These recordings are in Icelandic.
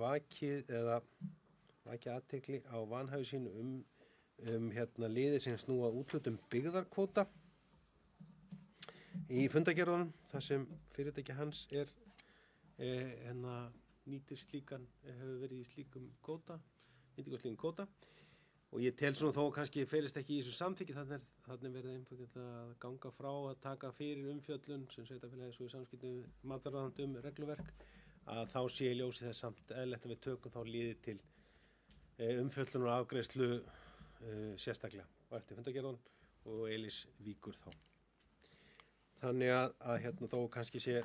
vakið athygli á vanhæfi sínu liði sem snúa útlutum byggðarkvóta í fundagerðunum þar sem fyrirtæki hans nýtir slíkan, hefur verið í slíkum kvóta, nýtingu á slíkum kvóta og ég tel svona þó kannski felist ekki í þessu samþykki, þannig verið einfaldlega að ganga frá að taka fyrir umfjöllun sem sveitarfélagi svo í samskiptum matvælaráðuneytið regluverk að þá sé í ljósi þess samt eðlilegt að við tökum þá liði til umfjöllun og afgreiðslu sérstaklega og eftir fundagerðun og Elís víkur þá. Þannig að þó kannski sé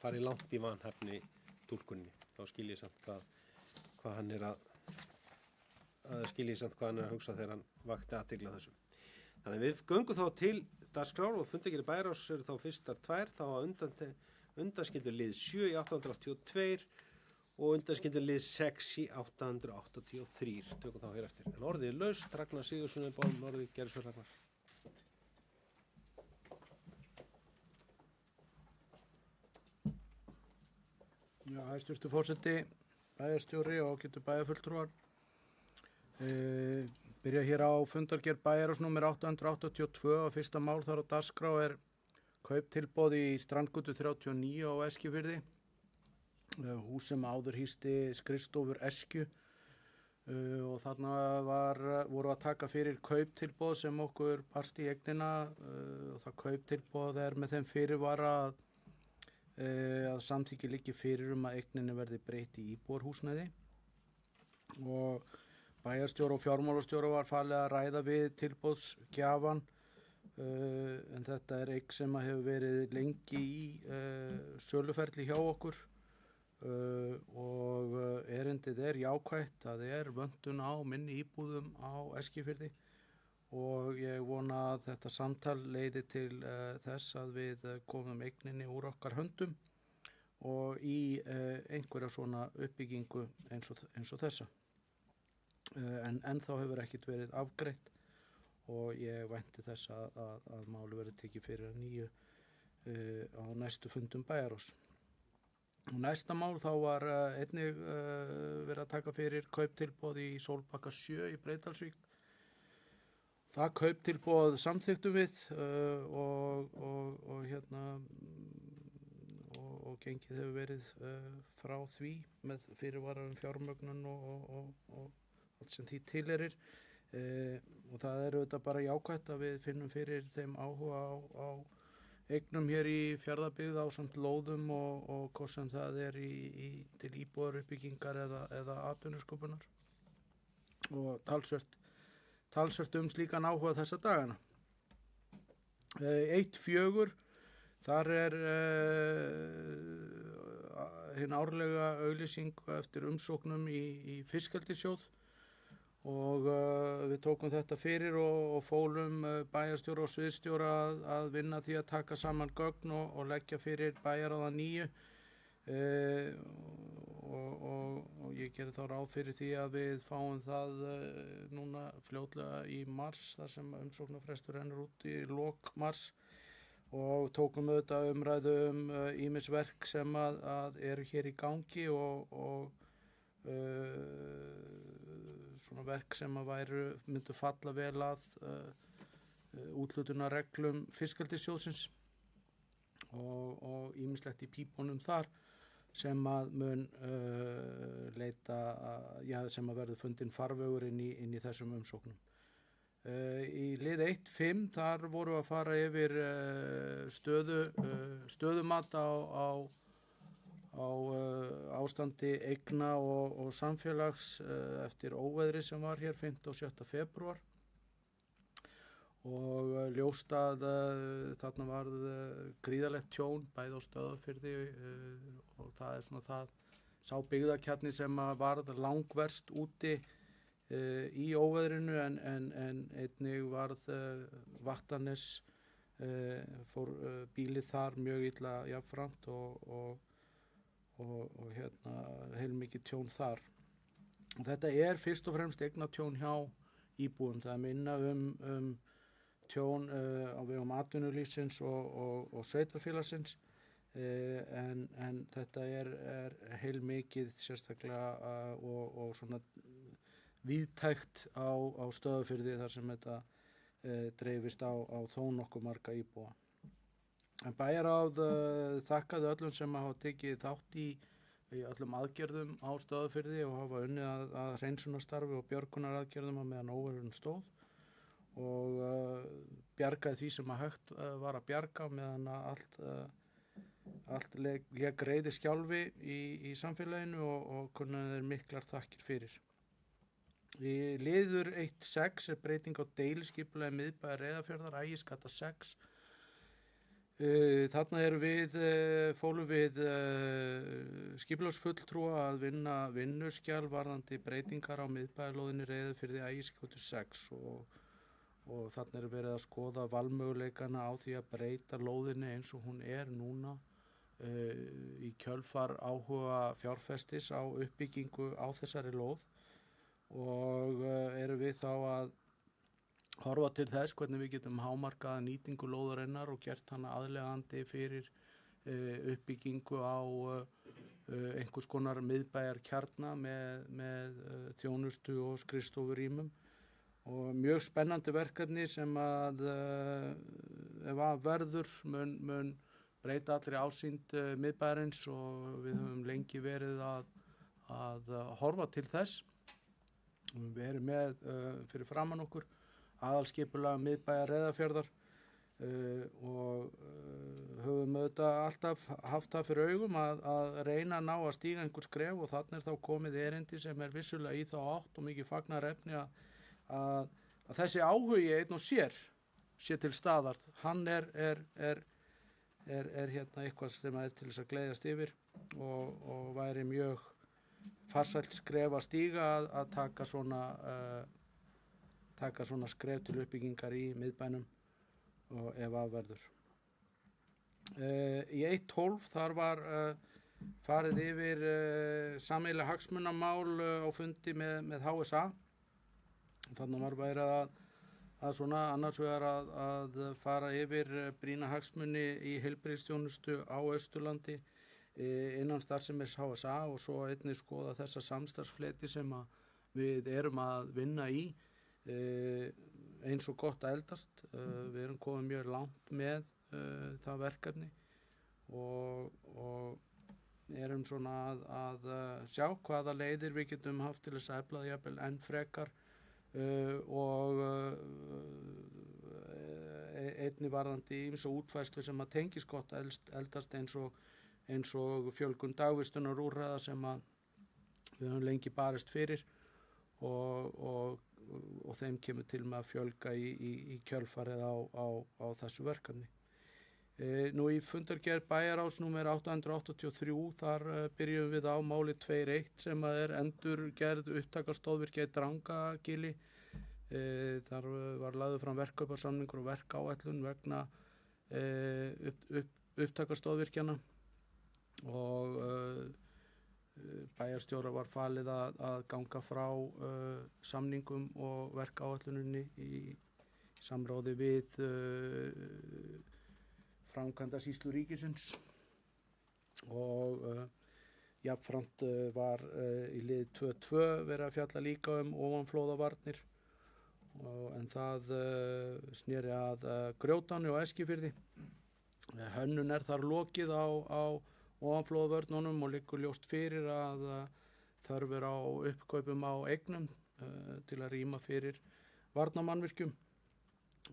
farið langt í vanhæfni túlkunni, þá skil ég samt hvað hann er að hugsa þegar hann vakti athygli á þessu. Þannig að við göngum þá til dagskrár og fundagerðir Bæjarráðs eru þá fyrstar tvær, þá undanskildu lið 7 í 882 og undanskildu lið 6 í 883. Tökum þá hér eftir. En orðið er laust, Ragnar Sigurðsson er báðum orðið, gerðu svo Ragnar. Já, hæstvirtur forseti, bæjarstjóri og ágætu bæjarfulltrúar. Byrja hér á fundargerð Bæjarráðs númer 882 og fyrsta mál þar á dagskrá er kauptilboð í Strandgötu 39 á Eskifirði. Hús sem áður hýsti skrifstofur Eskju og þarna voru að taka fyrir kauptilboð sem okkur barst í eignina og það kauptilboð er með þeim fyrirvara að samþykki liggi fyrir að eigninni verði breytt í íbúðarhúsnæði og bæjarstjóra og fjármálastjóra var falið að ræða við tilboðsgjafan en þetta er eign sem hefur verið lengi í söluferli hjá okkur og erindið er jákvætt, það er vöntun á minni íbúðum á Eskifirði og ég vona að þetta samtal leiði til þess að við komum eigninni úr okkar höndum og í einhverja svona uppbyggingu eins og þessa. En ennþá hefur ekkert verið afgreitt og ég vænti þess að máli verið tekið fyrir að nýju á næstu fundum Bæjarráðs. Næsta mál þá var einnig verið að taka fyrir kauptilboð í Sólbakka 7 í Breiðdalsvík. Það kauptilboð samþykktum við og gengið hefur verið frá því með fyrirvara fjármögnun og allt sem því tilheyrir og það er auðvitað bara jákvætt að við finnum fyrir þeim áhuga á eignum hér í Fjarðabyggð ásamt lóðum og hvort sem það er til íbúðaruppbyggingar eða atvinnusköpunar og talsvert slíkan áhuga þessa dagana. 1.4, þar er hin árlega auglýsing eftir umsóknum í fiskeldissjóð og við tókum þetta fyrir og fólum bæjarstjóra og sviðsstjóra að vinna því að taka saman gögn og leggja fyrir bæjarráð að nýju og ég geri þá ráð fyrir því að við fáum það núna fljótlega í mars þar sem umsóknarfrestur rennur út í lok mars og tókum auðvitað umræðu ýmis verk sem að eru hér í gangi og svona verk sem að myndu falla vel að úthlutunarreglum fiskeldissjóðsins og ýmislegt í pípunum þar sem að mun sem að verður fundin farvegur inn í þessum umsóknum. Í lið 1.5 þar voru að fara yfir stöðumat á ástandi eigna og samfélags eftir óveðri sem var hér 5. og 7. febrúar og ljóst að þarna varð gríðarlegt tjón bæði á Stöðvarfirði og það er svona sá byggðakjarni sem varð langverst úti í óveðrinu en einnig varð Vattarnes fór bílið þar mjög illa jafnframt og heilmikið tjón þar. Þetta er fyrst og fremst eignatjón hjá íbúum, það er minna tjón á vegum atvinnulífsins og sveitarfélagsins en þetta er heilmikið sérstaklega og svona víðtækt á Stöðvarfirði þar sem þetta dreifist á þó nokkuð marga íbúa. En bæjarráð þakkaði öllum sem hafa tekið þátt í öllum aðgerðum á Stöðvarfirði og hafa unnið að hreinsunarstarfi og björgunaraðgerðum á meðan óveðurinn stóð og bjargaði því sem að hægt var að bjarga meðan að allt lék reiði skjálfi í samfélaginu og kunnaði þeir miklar þakkir fyrir. Í liður 1.6 er breyting á deiliskipulagi miðbæjar Reyðarfjarðar, Ægisgata 6. Þarna fólum við skipulagsfulltrúa að vinna vinnuskjal varðandi breytingar á miðbæjarlóðinni Reyðarfirði Ægisgötu 6 og þarna er verið að skoða valmöguleikana á því að breyta lóðinni eins og hún er núna í kjölfar áhuga fjárfestis á uppbyggingu á þessari lóð og erum við þá að horfa til þess hvernig við getum hámarkað nýtingu lóðarinnar og gert hana aðlegandi fyrir uppbyggingu á einhvers konar miðbæjarkjarna með þjónustu og skrifstofurýmum og mjög spennandi verkefni sem að ef að verður mun breyta allri ásýnd miðbæjarins og við höfum lengi verið að horfa til þess. Við erum með fyrir framan okkur aðalskipulag miðbæjar Reyðarfjarðar og höfum auðvitað alltaf haft það fyrir augum að reyna að ná að stíga einhver skref og þarna er þá komið erindi sem er vissulega í þá átt og mikið fagnaðarefni að þessi áhugi einn og sér sé til staðar. Hann er hérna eitthvað sem er til þess að gleðjast yfir og væri mjög farsælt skref að stíga að taka svona skref til uppbyggingar í miðbænum og ef að verður. Í 1.12 þar var farið yfir sameiginleg hagsmunamál á fundi með HSA. Þannig var verið að svona annars vegar að fara yfir brýna hagsmuni í heilbrigðisþjónustu á Austurlandi innan starfsemis HSA og svo einnig skoða þessa samstarfsfleti sem við erum að vinna í eins og gott að eldast. Við erum komið mjög langt með það verkefni og erum svona að sjá hvaða leiðir við getum haft til þess að efla það jafnvel enn frekar og einnig varðandi ýmsa útfærslu sem að tengist gott að eldast eins og fjölgun dagvistunar úrræða sem að við höfum lengi barist fyrir og þeim kemur til með að fjölga í kjölfarið á þessu verkefni. Nú í fundargerð bæjarráðs númer 883 þar byrjum við á máli 2.1 sem er endurgerð upptakastofvirkja í Drangagili. Þar var lagður fram verkkaupasamningur og verkáætlun vegna upptakastofvirkjana og bæjarstjóra var falið að ganga frá samningum og verkáætluninni í samráði við framkvæmdasýslu ríkisins og jafnframt var í lið 2.2 verið að fjalla líka ofanflóðavarnir en það sneri að Grjótánni og Eskifirði. Hönnun er þar lokið á ofanflóðavörnunum og liggur ljóst fyrir að þörf á uppkaupum á eignum til að rýma fyrir varnarmannvirkjum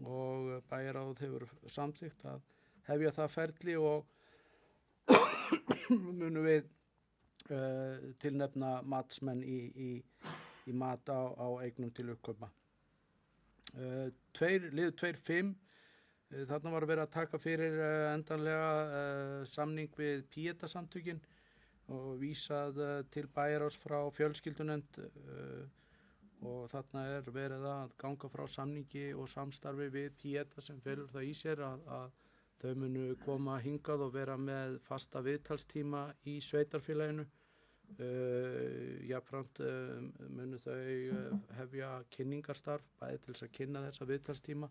og bæjarráð hefur samþykkt að hefja það ferli og munum við tilnefna matsmenn í mat á eignum til uppkaupa. Lið 2.5 þarna var verið að taka fyrir endanlega samning við Pieta-samtökin og vísað til bæjarráðs frá fjölskyldunefnd og þarna er verið að ganga frá samningi og samstarfi við Pieta sem felur það í sér að þau munu koma hingað og vera með fasta viðtalstíma í sveitarfélaginu. Jafnframt munu þau hefja kynningarstarf bæði til þess að kynna þessa viðtalstíma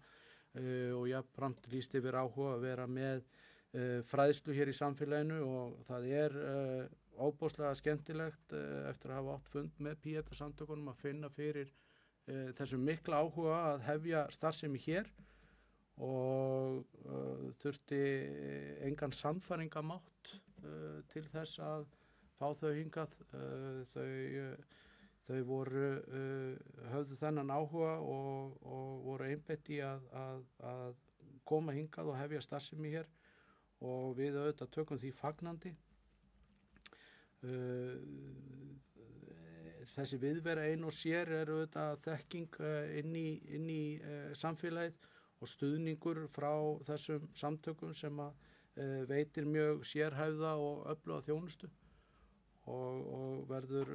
og jafnframt lýst yfir áhuga að vera með fræðslu hér í samfélaginu og það óbúslega skemmtilegt eftir að hafa átt fund með Pieta-samtökunum að finna fyrir þessum mikla áhuga að hefja starfsemi hér og þurfti engan sannfæringamátt til þess að fá þau hingað. Þau voru höfðu þennan áhuga og voru einbeitt í að koma hingað og hefja starfsemi hér og við auðvitað tökum því fagnandi. Þessi viðvera ein og sér auðvitað þekking inn í samfélagið og stuðningur frá þessum samtökum sem veitir mjög sérhæfða og öfluga þjónustu og verður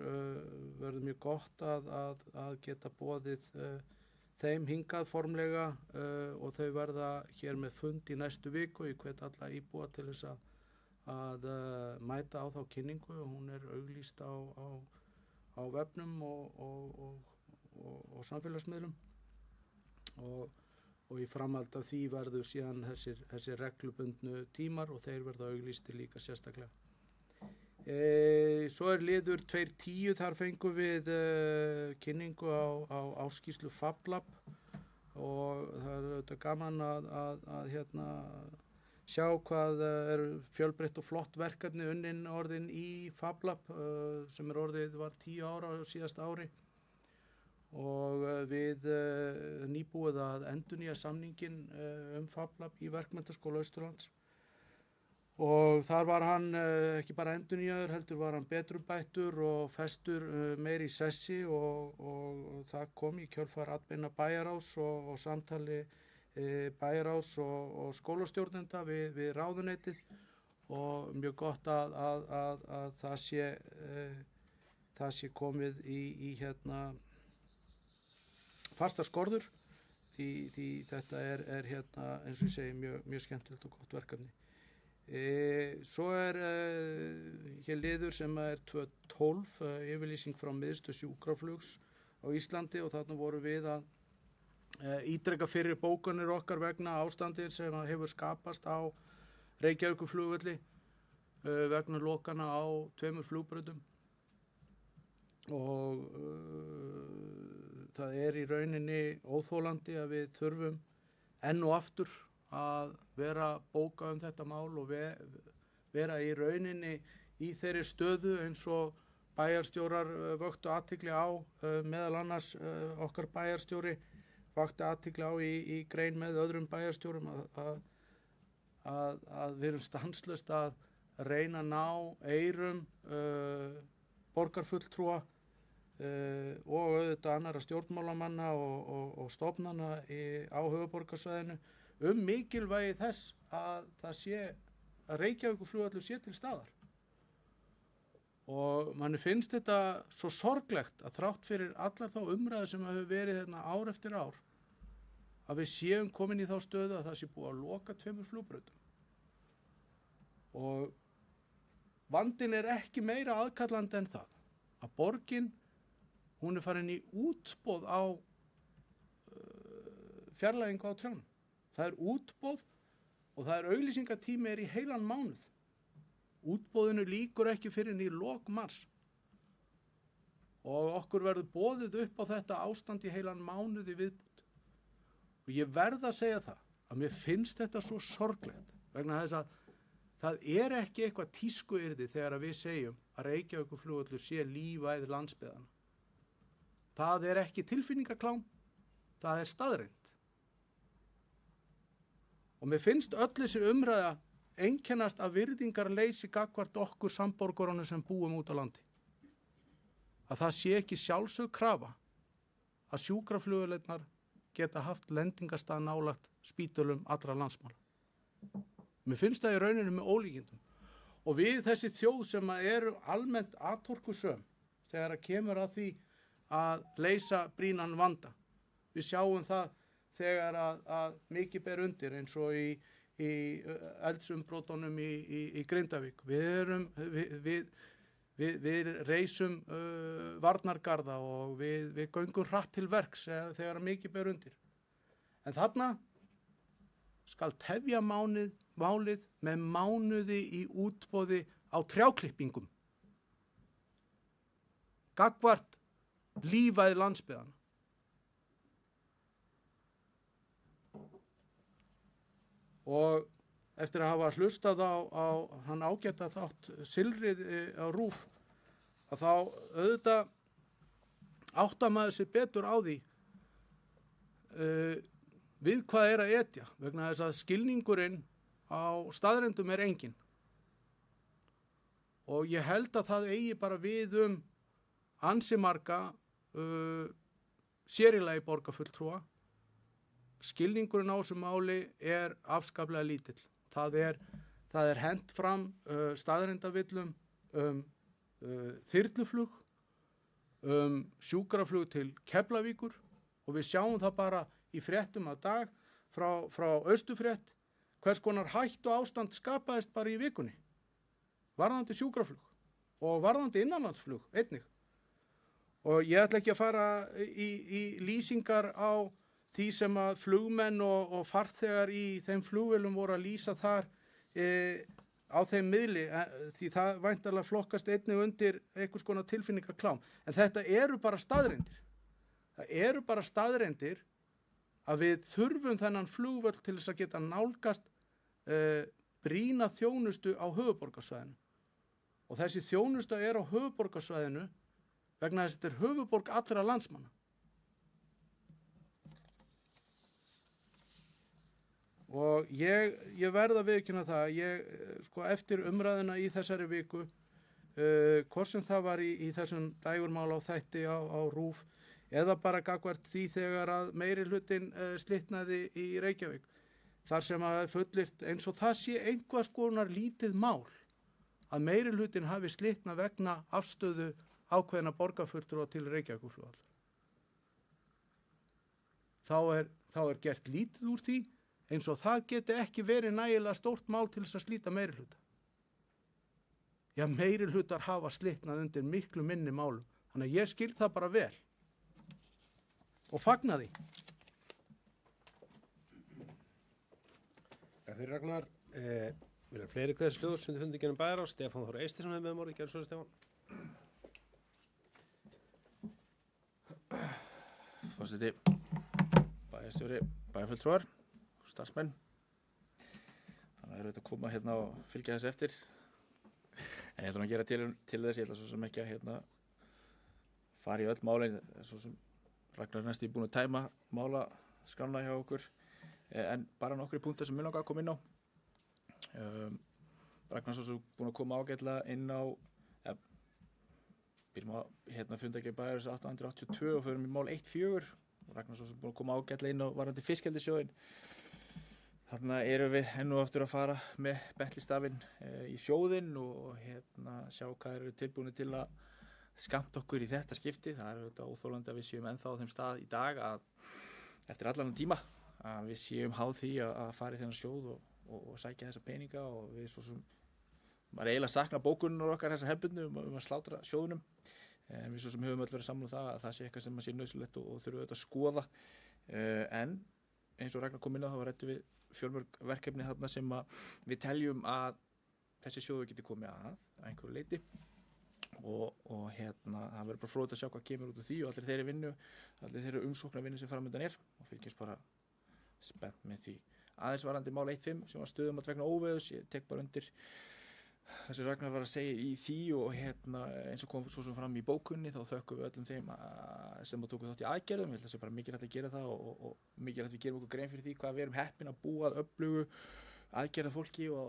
mjög gott að geta boðið þeim hingað formlega og þau verða hér með fund í næstu viku. Ég hvet alla íbúa til þess að mæta á þá kynningu og hún auglýst á vefnum og samfélagsmiðlum og í framhald af því verður síðan þessir reglubundnu tímar og þeir verða auglýstir líka sérstaklega. Svo liður 2.10, þar fengum við kynningu á áskýrslu FabLab og það auðvitað gaman að sjá hvað fjölbreytt og flott verkefni unnin orðin í FabLab sem var 10 ára á síðasta ári og við nýbúið að endurnýja samningin FabLab í Verkmenntaskóla Austurlands. Og þar var hann ekki bara endurnýjaður, heldur var hann betrumbættur og festur meir í sessi og það kom í kjölfar atbeina bæjarráðs og samtali bæjarráðs og skólastjórnenda við ráðuneytið og mjög gott að það sé komið í fastar skorður því þetta eins og ég segi mjög skemmtilegt og gott verkefni. Svo hér liður sem 2.12 yfirlýsing frá miðstöð sjúkraflugs á Íslandi og þarna voru við að ítreka fyrir bókanir okkar vegna ástandið sem hefur skapast á Reykjavíkurflugvelli vegna lokana á 2 flugbrautum og það í rauninni óþolandi að við þurfum enn og aftur að vera bóka þetta mál og vera í rauninni í þeirri stöðu eins og bæjarstjórar vöktu athygli á, meðal annars okkar bæjarstjóri vakti athygli á í grein með öðrum bæjarstjórum að við erum stanslaust að reyna að ná eyrum borgarfulltrúa og auðvitað annarra stjórnmálamanna og stofnana á höfuðborgarsvæðinu mikilvægi þess að að Reykjavíkurflugvöllur sé til staðar. Og manni finnst þetta svo sorglegt að þrátt fyrir allar þá umræðu sem hefur verið ár eftir ár að við séum komin í þá stöðu að það sé búið að loka 2 flugbrautum. Og vandinn ekki meira aðkallandi en það að borgin hún farin í útboð á fjarlægingu á trjánum. Það útboð og það auglýsingatími í heilan mánuð. Útboðinu lýkur ekki fyrr en í lok mars. Og okkur verður boðið upp á þetta ástand í heilan mánuð í viðbót. Og ég verð að segja það að mér finnst þetta svo sorglegt vegna þess að það ekki eitthvað tískuyrði þegar við segjum að Reykjavíkurflugvöllur sé lífæð landsbyggðanna. Það ekki tilfinningaklám, það staðreynd. Og mér finnst öll þessi umræða einkennast af virðingarleysi gagnvart okkur samborgurunum sem búum út á landi. Að það sé ekki sjálfsögð krafa að sjúkraflugvélarnar geta haft lendingarstað nálægt spítölum allra landsmála. Mér finnst það í rauninu með ólíkindum. Og við þessi þjóð sem eru almennt atorkusöm þegar að kemur að því að leysa brýnan vanda. Við sjáum það þegar að mikið ber undir eins og í eldsumbrotunum í Grindavík. Við reisum varnargarða og við göngum hratt til verks þegar mikið ber undir. En þarna skal tefja málið með mánuði í útboði á trjáklippingum gagnvart lífæði landsbyggðanna. Og eftir að hafa hlustað á hann ágæta þátt Silfrið á RÚV, að þá auðvitað áttar maður sig betur á því við hvað er að etja, vegna þess að skilningurinn á staðreyndum er engin. Og ég held að það eigi bara við ansi marga sér í lagi borgarfulltrúa. Skilningurinn á þessu máli er afskaplega lítill. Það er hent fram staðreyndavillum þyrluflug, sjúkraflug til Keflavíkur og við sjáum það bara í fréttum að dag frá Austurfrétt hvers konar hættu ástand skapaðist bara í vikunni. Varðandi sjúkraflug og varðandi innanlandsflug einnig. Og ég ætla ekki að fara í lýsingar á því sem að flugmenn og farþegar í þeim flugvélum voru að lýsa þar á þeim miðli, því það væntanlega flokkast einnig undir einhvers konar tilfinningaklám. En þetta eru bara staðreyndir. Það eru bara staðreyndir að við þurfum þennan flugvöll til þess að geta nálgast brýna þjónustu á höfuðborgarsvæðinu. Og þessi þjónusta er á höfuðborgarsvæðinu vegna þess að þetta er höfuðborg allra landsmanna. Og ég verð að viðurkenna það, sko, eftir umræðuna í þessari viku, hvort sem það var í þessum dægurmál á þætti á RÚV, eða bara gagnvart því þegar að meiri hlutin slitnaði í Reykjavík, þar sem að fullyrt eins og það sé einhvers konar lítið mál að meiri hlutin hafi slitnað vegna afstöðu ákveðna borgarfulltrúa til Reykjavíkurflugvallar. Þá er gert lítið úr því, eins og það geti ekki verið nægilega stórt mál til þess að slíta meiri hluta. Já, meiri hlutar hafa slitnað undir miklu minni málum. Þannig að ég skil það bara vel. Og fagna því. Fyrir Ragnar, við erum fleiri kveðsljóð sem þið fundið genum bæra á. Stefán Þór Eysteinsson hefur með morði, gerðu svo Stefán. Forseti, bæjarstjóri, bæjarfulltrúar, starfsmenn. Þannig að þetta að koma hérna og fylgja þessu eftir. En ég ætla að gera til þess, ég ætla svo sem ekki að fara í öll málin, svo sem Ragnar næst búin að tæma málaskrána hjá okkur. En bara nokkri punktar sem mig langar að koma inn á. Ragnar svo sem búin að koma ágætlega inn á, byrjum að fundargerð bæjarins 882 og förum í mál 1.4. Ragnar svo sem búin að koma ágætlega inn á varðandi fiskeldissjóðinn. Þarna erum við enn og aftur að fara með betlistafinn í sjóðinn og sjá hvað eru tilbúinir til að skammta okkur í þetta skipti. Það er þetta óþolandi að við séum ennþá á þeim stað í dag að eftir allan tíma að við séum háð því að fara í þennan sjóð og sækja þessa peninga og við svo sem maður eiginlega sakna bókunnur okkar þessar hefðbundnu að slátra sjóðunum. Við svo sem höfum öll verið saman það að það sé eitthvað sem sé nauðsynlegt og þurfum auðvitað að skoða. En eins og Ragnar kom inn á þá ræddum við fjölmörg verkefni þarna sem að við teljum að þessi sjóður geti komið að einhverju leyti og það verður bara fróðilegt að sjá hvað kemur út úr því og allir þeirri vinnu, allir þeirri umsóknarvinnu sem framöndan er og fylgjumst bara spennt með því. Aðeins varðandi mál 1.5 sem var stöðumat vegna óveðurs, ég tek bara undir það sem Ragnar var að segja í því og eins og kom svo sem fram í bókunni þá þökkum við öllum þeim sem tóku þátt í aðgerðum. Ég held að það sé bara mikilvægt að gera það og mikilvægt að við gerum okkur grein fyrir því hvað við erum heppin að búa að öflugu aðgerða fólki og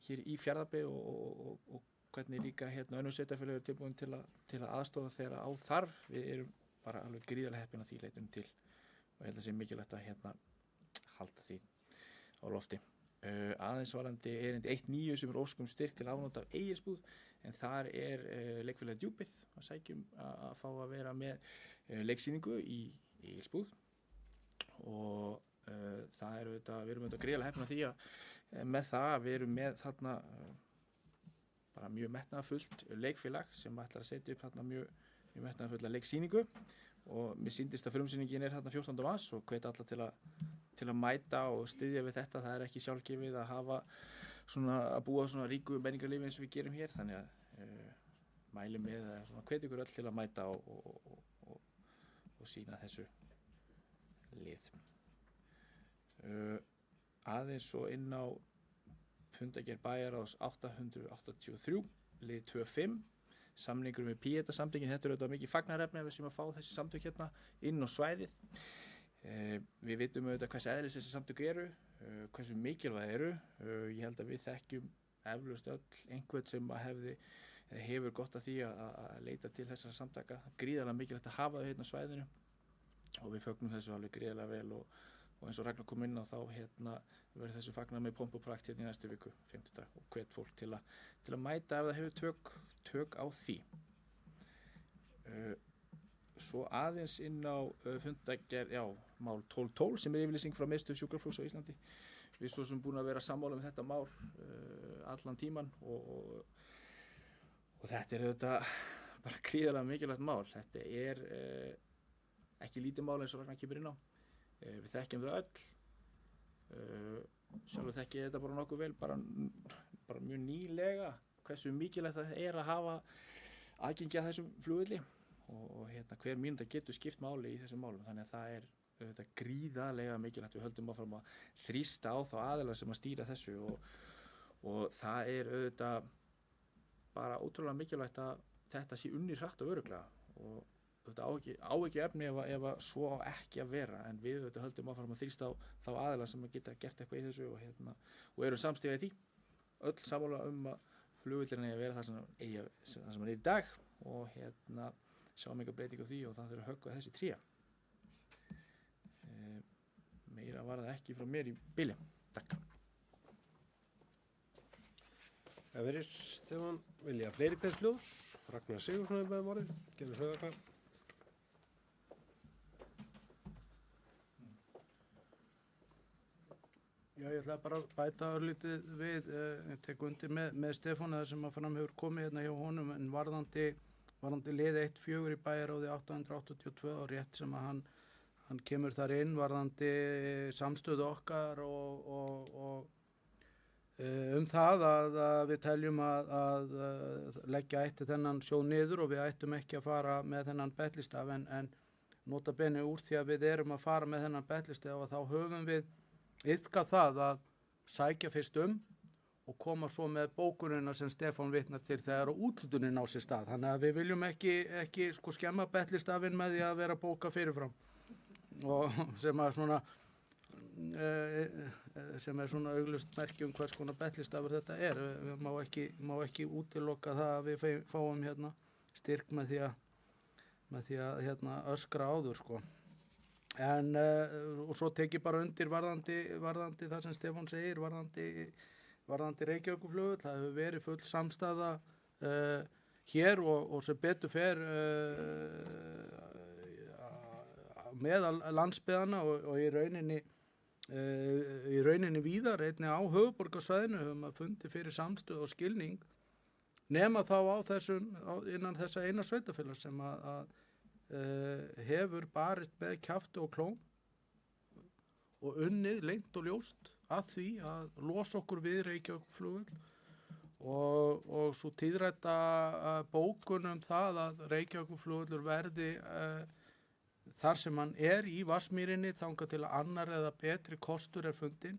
hér í Fjarðabyggð og hvernig líka önnur sveitarfélög eru tilbúin til að aðstoða þeirra á þarf. Við erum bara alveg gríðarlega heppin að því leitum til og ég held að það sé mikilvægt að halda því á lofti. Aðeins varandi erindi 1.9 sem er óskum styrk til afnót af Egilsbúð en þar er leikfélagið Djúpið að sækjum að fá að vera með leiksýningu í Egilsbúð og það er við erum gríðarlega heppin að því að með það við erum með þarna bara mjög metnaðarfullt leikfélag sem ætlar að setja upp þarna mjög metnaðarfulla leiksýningu og mér sýndist að frumsýningin er þarna 14. mars og hvet alla til að til að mæta og styðja við þetta. Það er ekki sjálfgefið að hafa að búa svona ríku menningarlífi eins og við gerum hér, þannig að mæli með að hvetja ykkur öll til að mæta og sýna þessu lið. Aðeins svo inn á fundargerð bæjarráðs 883, lið 25, samningur með Píeta-samtökin. Þetta auðvitað mikið fagnaðarefni að við séum að fá þessi samtök hérna inn á svæðið. Við vitum auðvitað hversu eðlis þessi samtök eru, hversu mikilvæg eru. Ég held að við þekkjum eflaust öll einhvern sem hefur gott af því að leita til þessara samtaka. Gríðarlega mikilvægt að hafa þau hérna á svæðinu og við fögnum þessu alveg gríðarlega vel og eins og Ragnar kom inn á þá verður þessu fagnað með pomp og prakt hérna í næstu viku, 50 og hvet fólk til að mæta ef það hefur tök á því. Svo aðeins inn á fundargerð, mál 1212 sem yfirlýsing frá Miðstöð sjúkraflugs á Íslandi. Við svo sem búin að vera sammála með þetta mál allan tíman og þetta auðvitað bara gríðarlega mikilvægt mál. Þetta ekki lítið mál eins og Ragnar kemur inn á. Við þekkjum þau öll. Sjálfur þekki þetta bara nokkuð vel, bara mjög nýlega hversu mikilvægt það að hafa aðgengi að þessum flugvelli og hver mínúta getur skipt máli í þessum málum. Þannig að það auðvitað gríðarlega mikilvægt. Við höldum áfram að þrýsta á þá aðilar sem að stýra þessu og það auðvitað bara ótrúlega mikilvægt að þetta sé unnið hratt og örugglega og þetta á ekki efni ef svo á ekki að vera, en við auðvitað höldum áfram að þrýsta á þá aðilar sem geta gert eitthvað í þessu og erum samstíga í því. Öll sammála að flugvöllurinn eigi að vera það sem hann er í dag og sjáum eitthvað breyting á því og það þurfa að höggva þessi tré. Meira var það ekki frá mér í bili. Takk. Það verið Stefán, vilja fleiri kveðsljós. Ragnar Sigurðsson er með orðið. Gerður hlöðakar. Já, ég ætla bara að bæta örlítið við, ég tek undir með Stefáni það sem að fram hefur komið hérna hjá honum, en varðandi lið 1-4 í bæjarráði 882 og rétt sem að hann kemur þar inn, varðandi samstöðu okkar og það að við teljum að leggja ætti þennan sjóð niður og við ættum ekki að fara með þennan betlistaf en nota bene úr því að við erum að fara með þennan betlistaf og þá höfum við iðka það að sækja fyrst og koma svo með bókunina sem Stefán vitnar til þegar úthlutunin á sér stað. Þannig að við viljum ekki skemma betlistafinn með því að vera bóka fyrirfram og sem er svona augljóst merki hvers konar betlistafur þetta er. Við má ekki útiloka það að við fáum styrk með því að öskra áður En og svo tek ég bara undir varðandi það sem Stefán segir, varðandi Reykjavíkurflugvöll. Það hefur verið full samstaða hér og sem betur fer meðal landsbyggðanna og í rauninni víðar, einnig á höfuðborgarsvæðinu höfum að fundi fyrir samstöð og skilning nema þá innan þessa eina sveitarfélags sem að hefur barist með kjafti og klóm og unnið leynt og ljóst að því að losa okkur við Reykjavíkurflugvöll og svo tíðrædda bókun það að Reykjavíkurflugvöllur verði þar sem hann er í Vatnsmýrinni þangað til að annar eða betri kostur er fundinn.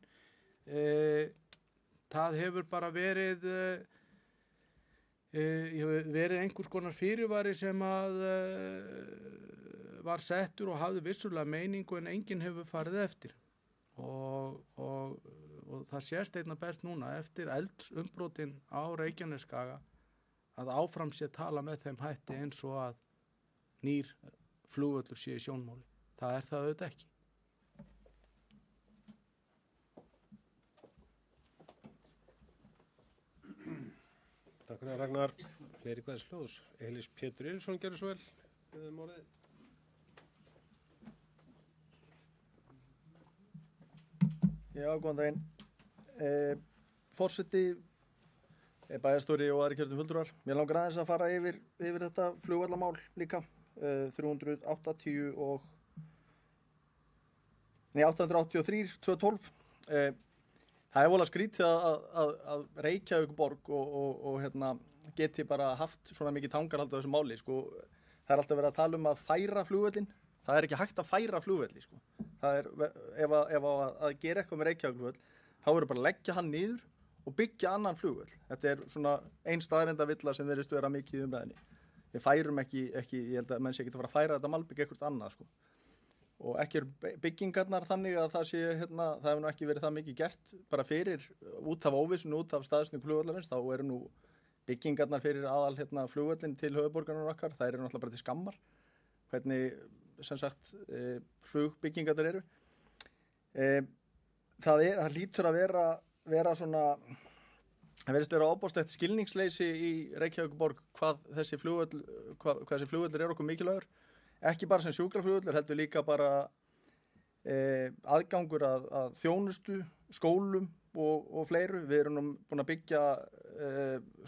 Það hefur bara verið einhvers konar fyrirvari sem að var settur og hafði vissulega meiningu en enginn hefur farið eftir og það sést einna best núna eftir eldsumbrotin á Reykjanesskaga að áfram sé tala með þeim hætti eins og að nýr flugvöllur sé í sjónmáli. Það er það auðvitað ekki. Takk fyrir Ragnar. Fleiri kveðsljós. Elís Pétur Ilsson gerði svo vel. Orðið. Já, góðan daginn. Forseti, bæjarstjóri og aðrir kjörnir fulltrúar. Mér langar aðeins að fara yfir þetta flugvallamál líka. 380 og 883 212. Það er vola skrítið að Reykjavíkurborg og hérna, geti bara haft svona mikið tangarhald á þessu máli. Sko. Það er alltaf verið að tala að færa flugvöllin. Það er ekki hægt að færa flugvelli. Sko. Það er, ef að gera eitthvað með Reykjavíkurflugvöll, þá verður bara að leggja hann niður og byggja annan flugvöll. Þetta er svona ein staðreyndavilla sem virðist vera mikið í umræðinni. Við færum ekki, ég held að menn sé ekki að fara að færa þetta malbygg eitthvað annað, sko. Og ekki byggingarnar þannig að það sé, hérna, það hefur nú ekki verið það mikið gert bara fyrir, út af óvissun, út af staðsetningu flugvallarins, þá eru nú byggingarnar fyrir aðal hérna, flugvallin til höfuðborgarinnar okkar, það eru náttúrulega bara til skammar, hvernig, sem sagt, flugbyggingarnar eru. Það hlýtur að vera svona, það verðist vera ábóðslegt skilningsleysi í Reykjavíkurborg hvað þessi flugvöllur er okkur mikilvægur. Ekki bara sem sjúkraflugvöllur, heldur líka bara aðgangur að þjónustu, skólum og fleiru. Við erum búin að byggja,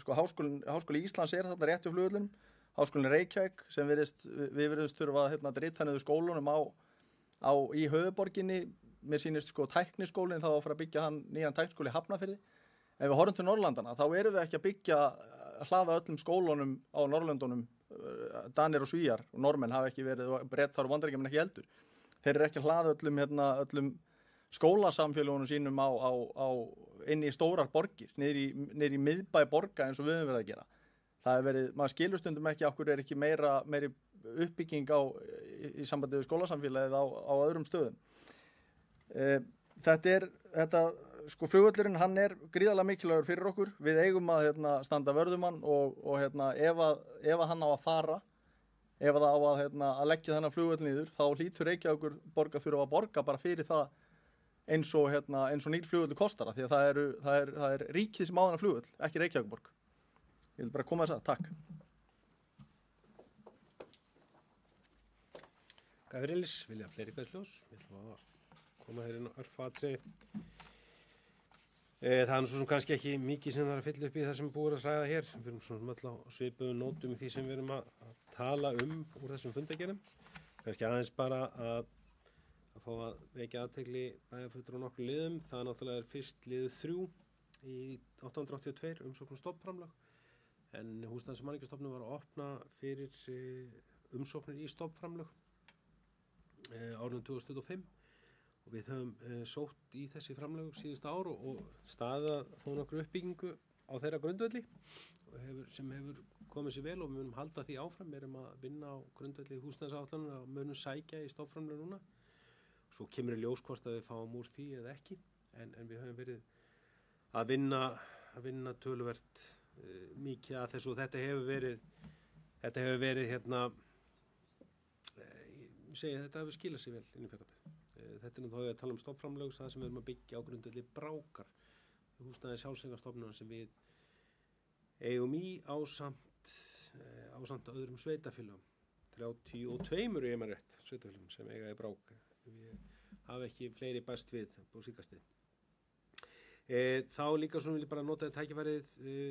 sko Háskóli Íslands er þarna rétt við flugvöllunum, Háskólinn Reykjavík sem við virðumst þurfa að drita niður skólunum í höfuðborginni. Mér sýnist sko tækniskólinn þá að fara að byggja hann nýjan tækniskóli í Hafnarfirði. Ef við horfum til Norðurlandana þá erum við ekki að hlaða öllum skólunum á Norðurlöndunum. Danir og Svíar og Normenn hafa ekki verið og Bretar og Bandaríkjamenn ekki heldur. Þeir eru ekki að hlaða öllum skólasamfélagunum sínum inn í stórar borgir, niður í miðbæ borga eins og við höfum verið að gera. Það hefur verið, maður skilur stundum ekki okkur er ekki meiri uppbygging í sambandi við skólasamfélagið á öðrum stöðum. Sko flugvöllurinn hann er gríðarlega mikilvægur fyrir okkur. Við eigum að standa vörðum hann og ef hann á að fara, ef það á að leggja þennan flugvöll niður, þá hlýtur Reykjavíkurborg að þurfa að borga bara fyrir það eins og nýr flugvöllur kostar, því að það er ríkið sem á þennan flugvöll, ekki Reykjavíkurborg. Ég vil bara koma þess að, takk. Gafrilis, vilja fleiri kveðsljós? Ég ætla að koma hér inn á örfaatriði. Það er svo sem kannski ekki mikið sem það er að fylla upp í það sem búið að ræða hér. Við erum svona öll á svipuðum nótum í því sem við erum að tala úr þessum fundargerðum. Kannski aðeins bara að fá að vekja athygli bæjarfulltrúa á nokkrum liðum. Það náttúrulega fyrst liður 3 í 882 umsókn stofnframlag. En Húsnæðis- og mannvirkjastofnun var að opna fyrir umsóknir í stofnframlag árið 2025. Og við höfum sótt í þessi framlög síðustu ár og staðað þó nokkur uppbyggingu á þeirra grundvelli sem hefur komið sér vel og við munum halda því áfram. Við erum að vinna á grundvelli húsnæðisáætlanir og munum sækja í stofnframlög núna. Svo kemur í ljós hvort að við fáum úr því eða ekki. En við höfum verið að vinna töluvert mikið að þessu og þetta hefur verið þetta hefur skilað sér vel inn í Fjarðabyggð. Þetta er þá að tala stofnframlög, það sem við erum að byggja á grundvelli Brákar, húsnæði sjálfseignarstofnunar sem við eigum í ásamt öðrum sveitafélögum. 32 ég maður rétt sveitafélögum sem eiga í Brák. Við hafa ekki fleiri bæst við á síkastið. Þá líka svona vil ég bara nota þetta tækifærið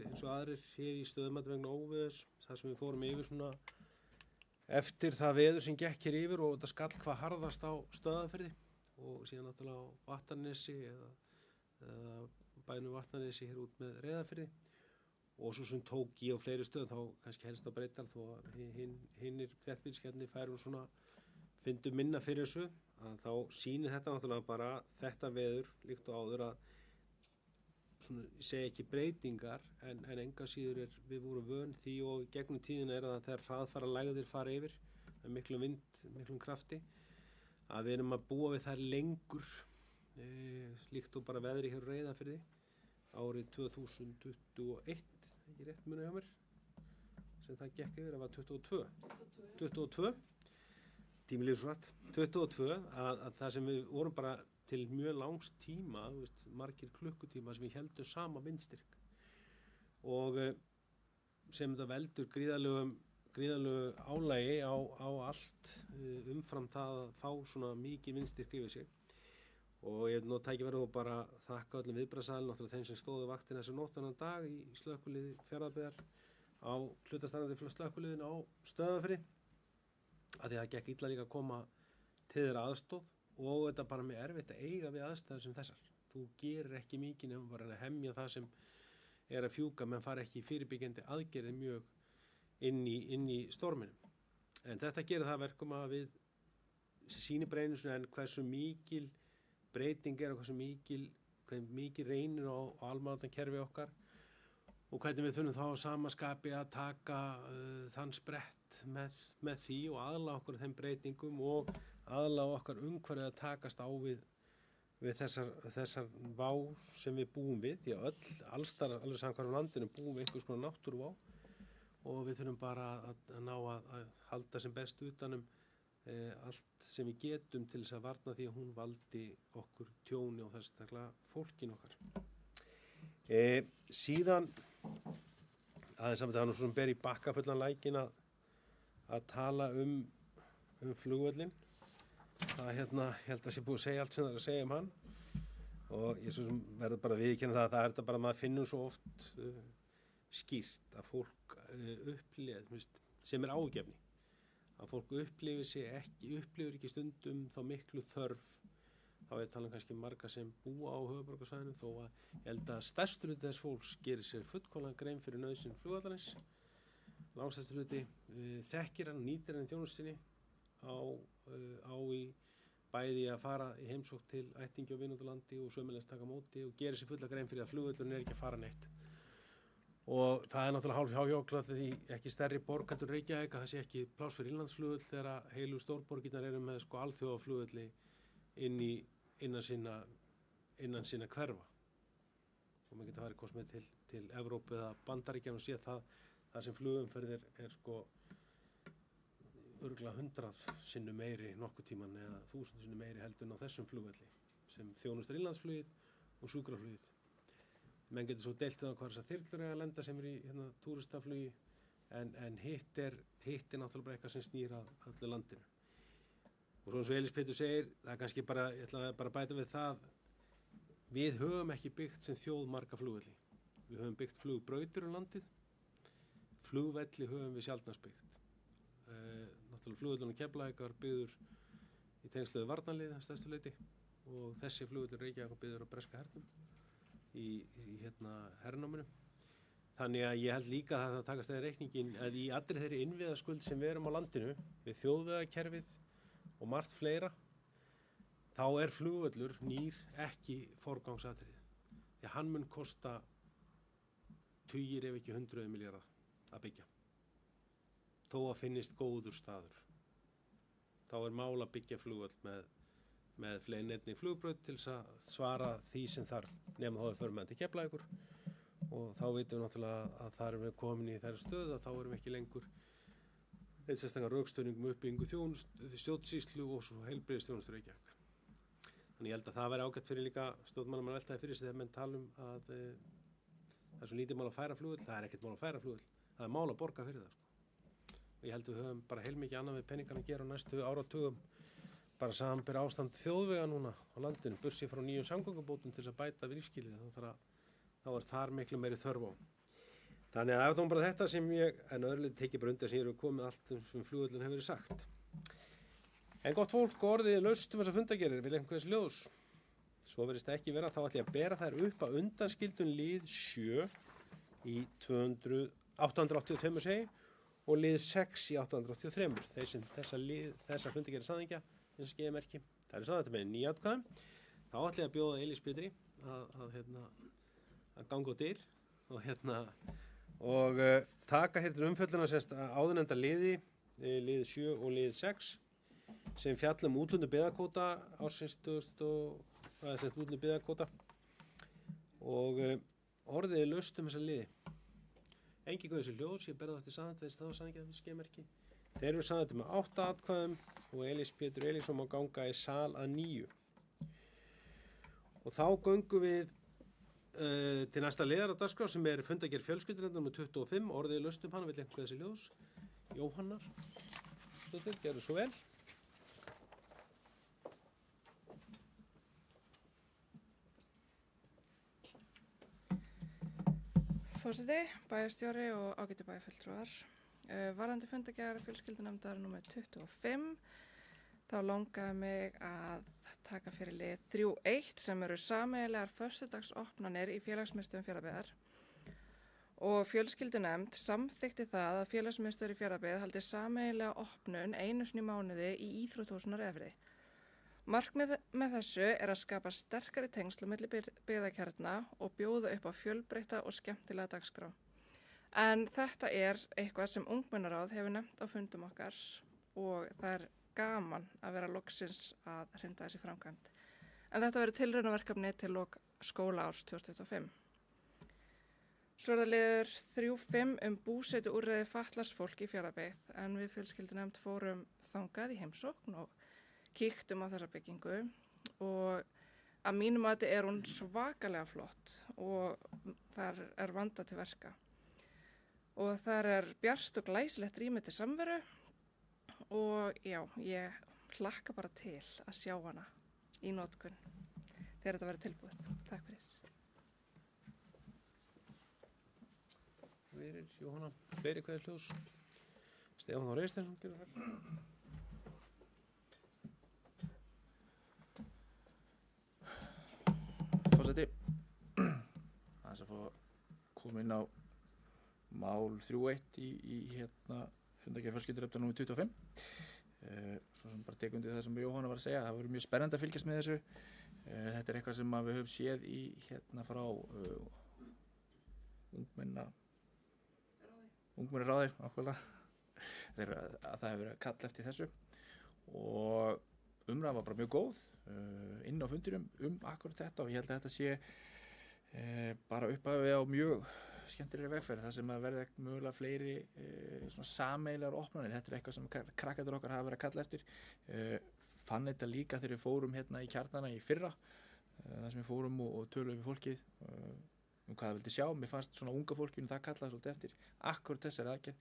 eins og aðrir hér í stöðumat vegna óveðurs, þar sem við fórum yfir svona eftir það veður sem gekk hér yfir og þetta skall hvað harðast á Stöðvarfirði og síðan náttúrulega á Vattarnesi eða bænum Vattarnesi hér út með Reyðarfirði og svo sem tók í á fleiri stöðum þá kannski helst á Breiðdal þó að hinnir þéttbýliskjarnir færu svona fyndu minna fyrir þessu að þá sýnir þetta náttúrulega bara þetta veður líkt og áður að svona, ég segi ekki breytingar en enga síður við vorum vön því og gegnum tíðina er það þegar hraðfara lægðir fara yfir með miklum vind, miklum krafti að við erum að búa við þær lengur líkt og bara veðri hér Reyðarfirði árið 2021 ekki rétt muni hjá mér sem það gekk yfir, það var 22 tímilíður svo rætt 22 að það sem við vorum bara til mjög langs tíma, margir klukkutíma sem við heldum sama vindstyrk og sem þetta veldur gríðarlegu álægi á allt umfram það að fá svona mikið vindstyrk yfir sig og ég vil nú tækifæri og bara þakka öllum viðbragðsaðilum, náttúrulega þeim sem stóðu vaktina þessu nóttannan dag í slökkviliði Fjarðabyggðar á hlutastarfandi slökkviliðinu á Stöðvarfirði að því að það gekk illa líka að koma til þeirra aðstoð og þetta bara með erfitt að eiga við aðstæður sem þessar. Þú gerir ekki mikið nefnum bara að hemja það sem er að fjúka, menn fara ekki fyrirbyggjandi aðgerði mjög inn í storminum. En þetta gerir það verkum að við sýnir bara einu svona en hversu mikil breyting er og hversu mikil reynir á almannavarnakerfi okkar og hvernig við þurfum þá á samaskapi að taka þann sprett með því og aðlaga okkur þeim breytingum og aðlaga okkar umhverfið að takast á við þessar vá sem við búum við, því að allstar alveg samkvæmt landinu búum við einhvers konar náttúruvá og við þurfum bara að ná að halda sem best utanum allt sem við getum til þess að varna því að hún valdi okkur tjóni og þess að fólkin okkar. Síðan aðeins saman það nú svona ber í bakkafullan lækin að tala um flugvöllin. Það ég held að sé búið að segja allt sem það er að segja um hann og ég svo sem verður bara að viðurkenna það er þetta bara maður finnur svo oft skýrt að fólk upplifir sem er ágefni að fólk upplifir ekki stundum þá miklu þörf þá er talað kannski marga sem búa á höfuðborgarsvæðinu þó að ég held að stærstur hluti þess fólks gerir sér fullkomlega grein fyrir nauðsyn flugvallarins langstærstur hluti þekkir hann og nýtir hann í þjónustunni á í bæði að fara í heimsókn til ættingi og vinátulandi og sömuleiðis taka á móti og gerir sér fulla grein fyrir að flugvöllurinn er ekki að fara neitt. Og það er náttúrulega hálf hjájóklað því ekki stærri borg heldur Reykjavík að það sé ekki pláss fyrir innlandsflugvöll þegar heilu stórborgirnar eru með alþjóðaflugvölli innan sinna hverfa. Og maður getur farið kosmið til Evrópu eða Bandaríkjanna og sé það sem flugumferð er örugglega 100 sinnum meiri nokkuð tíman eða 1000 sinnum meiri heldur en á þessum flugvelli sem þjónustar innlandsflugið og sjúkraflugið. Menn getur svo deilt um hvað þessar þyrlur eiga að lenda sem er í túristaflugi en hitt er náttúrulega bara eitthvað sem snýr að öllu landinu. Og svo eins og Elís Pétur segir, það er kannski bara, ég ætla bara að bæta við það, við höfum ekki byggt sem þjóð marga flugvelli. Við höfum byggt flugbrautir landið, flugvelli höfum við sjaldnast byggt. Náttúrulega flugvöllurinn á Keflavík var byggður í tengslu við varnarliðið að stærstu leyti og þessi flugvöllur Reykjavík var byggður á breska hernum í hernáminu. Þannig að ég held líka að það takast þeirra reikningin að í allri þeirri innviðaskuld sem við erum á landinu við þjóðvegakerfið og margt fleira þá er flugvöllur nýr ekki forgangsatriði. Því hann mun kosta tugir ef ekki 100 milljarða að byggja. Þó að finnist góður staður. Þá er mál að byggja flugvöll með fleiri flugbraut til þess að svara því sem þarf nema þá er förum með til Keflavíkur og þá vitum við náttúrulega að þar erum við komin í þeirra stöð að þá erum við ekki lengur eitt sérstaklega rökstuðning með uppbyggingu stjórnsýslu og svo heilbrigðisþjónustu Reykjavík. Þannig ég held að það væri ágætt fyrir líka stjórnmálamann að veltaði fyrir sig þegar menn tala að það er svo lítið mál að færa flugvöll, það er ekkert mál að færa flugvöll, það er mál að borga fyrir það. Og ég held að við höfum bara heilmikið annað við peningana að gera á næstu áratugum bara samanber ástand þjóðvega núna á landinu, bursi frá nýjum samgöngubótum til þess að bæta við lífsskilyrði, þá er þar miklu meiri þörf á. Þannig að það var bara þetta sem ég, en öðrulega tekið bara undir sem ég eru komið allt sem flugvöllin hefur verið sagt. En gott fólk, orðið laust þessar fundagerir, vil einhvers ljós. Svo verðist það ekki vera, þá ætlum ég að bera þær upp að undanskildun lið 7 í 882 segi og lið 6 í 883. Þeir sem þessar fundagerir saðingja, þess að merki. Það er svo þetta með nýjatkvæðum. Þá ætlum ég að bjóða Elís Pétri að ganga á dyr og taka til umfjölluna áðurnefnda liði, lið 7 og lið 6 sem fjalla útlundu byggðakvóta ársins 2000 útlundu byggðakvóta og orðið er laust þessa liði. Engi guð þessi ljós, ég berða þetta í saðan þess þá saðan ekki að þessi skemerki. Þeir eru saðan þetta með 8 atkvæðum og Elís Pétur Elísson má ganga í sal að 9. Og þá göngum við til næsta liðar á dagskrá sem er fundagerð fjölskyldunefndar með 25, orðið laust hann, vill einhver þessi ljós. Jóhannar, gerðu svo vel. Forseti, bæjarstjóri og ágætu bæjarfulltrúar. Varðandi fundagerð fjölskyldunefndar nr. 25 þá langaði mig að taka fyrir lið 3.1 sem eru sameiginlegar föstudagsopnanir í félagsmiðstöðum Fjarðabyggðar og fjölskyldunemnd samþykkti það að félagsmiðstöður í Fjarðabyggð haldi sameiginlega opnun einu sinni í mánuði í íþróttahúsinu á Reyðarfirði. Markmið með þessu er að skapa sterkari tengsl á milli byggðakjarna og bjóða upp á fjölbreytta og skemmtilega dagskrá. En þetta er eitthvað sem ungmennaráð hefur nefnt á fundum okkar og það er gaman að vera loksins að hrinda þessi framkvæmd. En þetta verður tilraunaverkefni til lok skólaárs 2025. Svo er það liður 3.5 búsetuúrræði fatlaðs fólk í Fjarðabyggð en við fjölskyldunemnd fórum þangað í heimsókn og kíktum á þessa byggingu og að mínum mati er hún svakalega flott og þar er vandað til verka. Og þar er bjarst og glæsilegt rými til samveru og já, ég hlakka bara til að sjá hana í notkun þegar þetta verður tilbúið. Takk fyrir. Fyrir Jóhanna, fleiri kveðisljós. Stefán Þór Eysteinsson gerur það. Forseti, aðeins að fá að koma inn á mál 3.1 í fundargerð fjölskyldunemndar númer 25. Svo sem bara tek undir það sem Jóhanna var að segja, það verður mjög spennandi að fylgjast með þessu. Þetta er eitthvað sem við höfum séð í frá ungmennaráði ákveðlega. Það hefur verið að kalla eftir þessu og umræðan var bara mjög góð inn á fundinum akkurat þetta og ég held að þetta sé bara upphafið á mjög skemmtilegri vegferð þar sem að verða mögulega fleiri svona sameiginlegar opnanir. Þetta er eitthvað sem krakkarnir okkar hafa verið að kalla eftir. Fann þetta líka þegar við fórum hérna í Kjarnana í fyrra þar sem við fórum og töluðum við fólkið hvað það vildi sjá. Mér fannst svona unga fólkinu það kallaði svolítið eftir akkurat þessari aðgerð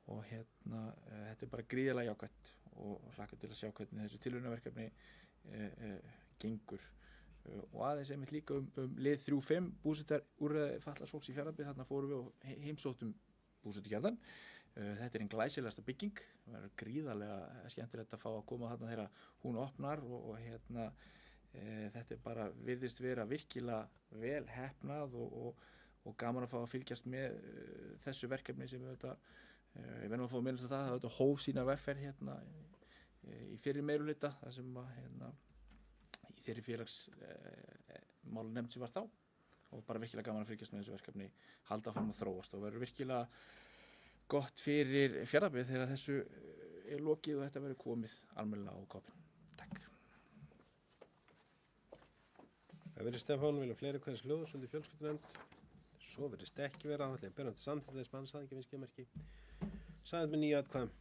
og þetta er bara gríðarlega jákvætt og hlakka til að sjá hvernig þessu tilraunaverkefni gengur. Og aðeins einmitt líka lið 3.5 búsetuúrræði fatlaðs fólks í Fjarðabyggð. Þarna fórum við og heimsóttum búsetukjarnann. Þetta er ein glæsilegasta bygging. Það er gríðarlega skemmtilegt að fá að koma þarna þegar hún opnar og þetta er bara virðist vera virkilega vel heppnað og gaman að fá að fylgjast með þessu verkefni sem ég verðum að fá að minnast á það að þetta hóf sína vegferð hérna í fyrir meirihluta þar sem í þeirri félagsmálanefnd sem var þá og bara virkilega gaman að fylgjast með þessu verkefni halda áfram að þróast og verður virkilega gott fyrir Fjarðabyggð þegar þessu er lokið og þetta verður komið almennilega á koppinn. Takk. Það verður Stefán, vilja fleiri kveðisljós undir fjölskyldunemnd. Svo verðist ekki vera, þá ætla ég að bera til samþykkt þess mann saðingafinnskjamerki. Saðið með 9 atkvæðum.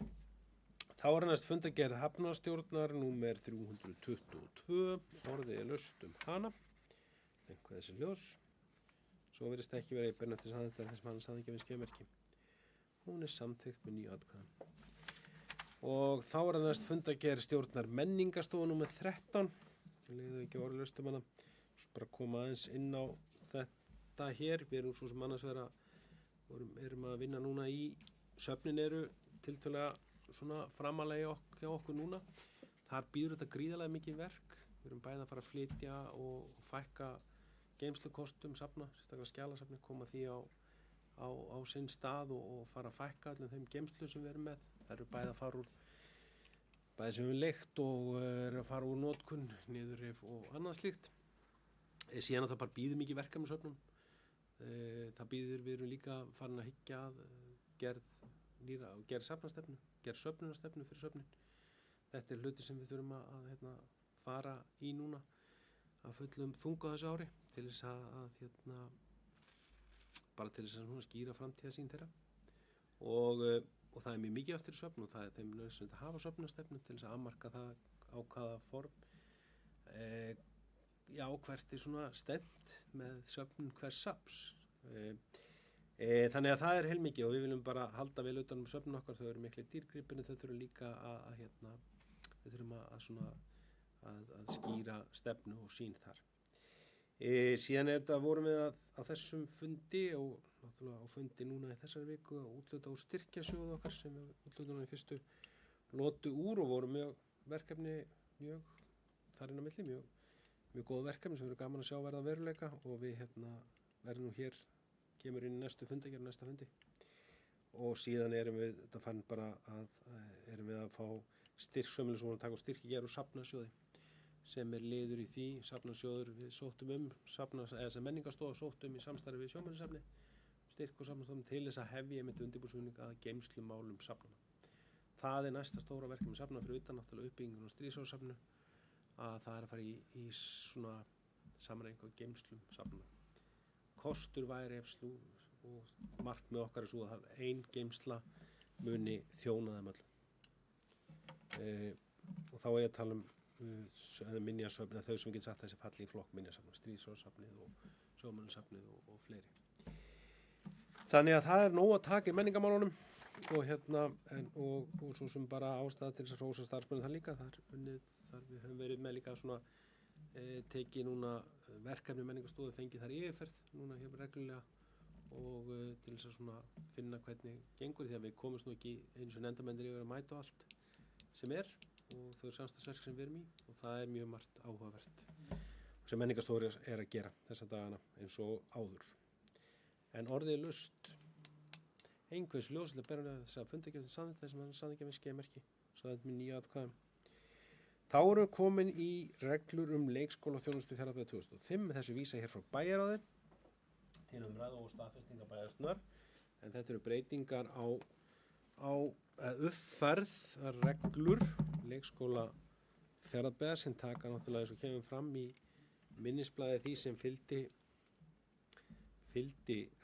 Þá er næst fundargerð hafnarstjórnar númer 322. Orðið er laust hana. Einhvað þessi ljós. Svo verðist ekki vera í bera til samþykkt þess mann saðingafinnskjamerki. Hún er samþykkt með 9 atkvæðum. Og þá er næst fundargerð stjórnar menningarstofu númer 13. Leiðu ekki orðið laust hana. Svo bara koma aðeins inn á þetta hér. Við erum svo sem annars erum að vinna núna í söfnin eru tiltölulega svona framalega hjá okkur núna. Þar býður þetta gríðarlega mikið verk. Við erum bæði að fara að flytja og fækka geymslukostum safna, sérstaklega skjalasafni, koma því á sinn stað og fara að fækka allir þeim geymslu sem við erum með. Það eru bæði að fara úr bæði sem við leigt og eru að fara úr notkun, niðurrif og annað slíkt. Síðan að það bara býður mikið verka með söfnum. Það býður, við erum líka farin að hyggja að gerð safnastefnu, gerð söfnunarstefnu fyrir söfnin. Þetta er hluti sem við þurfum að fara í núna að fullum þunga þessu ári til þess bara til þess að skýra framtíðarsýn þeirra og það er mjög mikið eftir söfn og það er þeim nauðsynlegt að hafa söfnunarstefnu til þess að afmarka það á hvaða form hvert er svona stefnt með söfnun hvers safns. Þannig að það er heilmikið og við viljum bara halda vel utan söfnun okkar. Þau eru miklu dýrgripinu, þau þurfum líka við þurfum að skýra stefnu og sýn þar. Síðan vorum við á þessum fundi og náttúrulega á fundi núna í þessari viku að útluta úr styrkjasjóðu okkar sem við útlutum í fyrstu lotu úr og vorum verkefni mjög þar inn á milli, mjög góð verkefni sem við erum gaman að sjá verða að veruleika og við verðum nú hér, kemur inn í næsta fundi og síðan erum við, þetta fann bara erum við að fá styrk sömulega sem vorum að taka á styrki úr safnasjóði sem liður í því, safnasjóður við sóttum eða sem menningarstofa sóttum í samstarfi við sjómannasafni styrk og safnastofnun til þess að hefja einmitt undirbúningsvinnu að geymslumálum safnana. Það næsta stóra verkefni safna fyrir utan náttúrulega uppbyggingun og stríðsárssafninu að það að fara í svona samræðingu á geymslum safnana. Kostur væri og markmið okkar svo að ein geymsla muni þjóna þeim öllum. Og þá ég að tala minjasöfn, þau sem geta sagt þessi falli í flokk minjasafna, stríðsárssafnið og sjómannasafnið og fleiri. Þannig að það nóg að taka í menningarmálunum og svo sem bara ástæða til þess að hrósa starfsmönnum það líka, þar við höfum verið með líka svona tekið núna verkefni menningarstofu, fengið þar yfirferð núna hér reglulega og til þess að svona finna hvernig gengur því að við komumst nú ekki eins og nefndarmennir yfir að mæta allt sem og þau samstarfsverk sem við erum í og það mjög margt áhugavert sem menningarstofu að gera þessa dagana eins og áður. En orðið laust einhvers ljóslega berðan þess að fundagjöfum samþykkt þess að hann samþykkja með skeimerki samþykkt með 9 atkvæðum. Þá erum við komin í reglur leikskóla og þjónustu Fjarðabyggðar 2005 með þessu vísa hér frá bæjarráði til umræðu og staðfestingar bæjarstjórnar en þetta eru breytingar á uppfærð reglur leikskóla Fjarðabyggðar sem taka náttúrulega eins og kemur fram í minnisblaði því sem fylgdi